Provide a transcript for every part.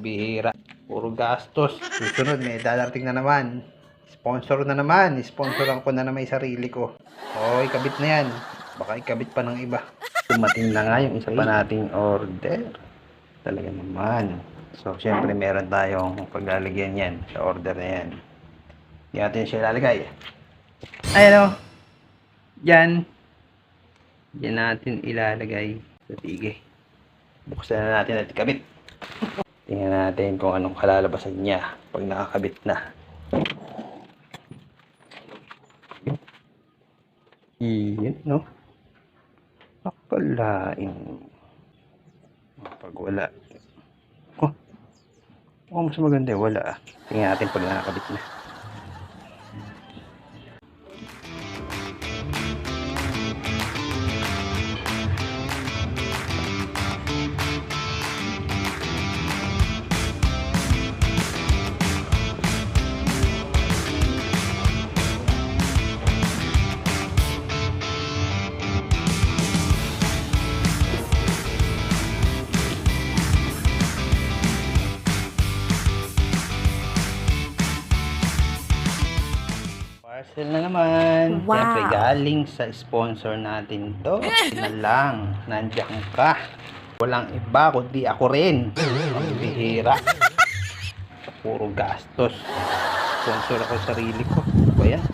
Bihira. Puro gastos. Susunod, may dadating na naman. Sponsor na naman. Sponsoran ko na naman yung sarili ko. O, ikabit na yan. Baka ikabit pa ng iba. Dumating na nga yung isa pa nating order. Talaga naman. So, syempre meron tayong paglalagyan yan sa order na yan. Hindi natin siya ilalagay. Ayan o. Yan. Yan natin ilalagay. So, sige. Buksan na natin at ikabit. Tingnan natin kung anong kalalabasan niya pag nakakabit na. Iyan, no? Akalain. Pag wala. Oh, mas maganda wala. Tingnan natin pag nakakabit na. Parcel na naman. Wow. Siyempre galing sa sponsor natin to. Na lang. Nandiyan ka. Walang iba kundi ako rin. Ang bihira. Puro gastos. Sponsor ako sa sarili ko. Ano ba yan?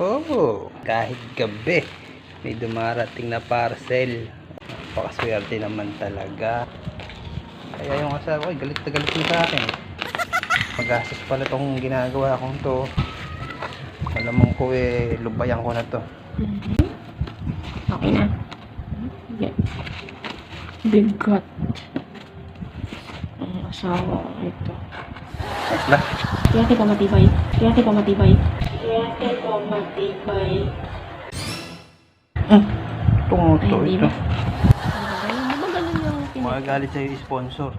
Oh, kahit gabi may dumarating na parcel. Napakaswerte naman talaga. Kaya yung asawa ko, galit na galit na sa akin. Magastos pala tong ginagawa kong to. Malamang ko lubayan ko na to. Okay na. Yeah. Bigat. Ang asawa ito. Ayos na. Tiyate pa matibay. Tiyate pa matibay. Tiyate pa matibay. Ito nga to, Ay, ito. Magaling yung Magagalit sa'yo yung sponsor.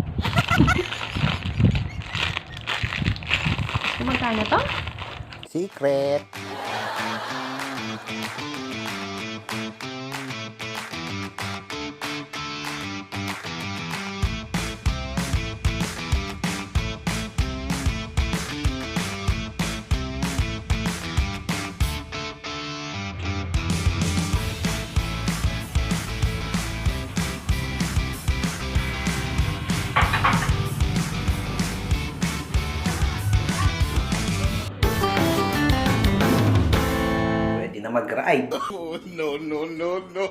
Magkano to? Secret. Pwede na mag-ride. Oh, no, no, no, no.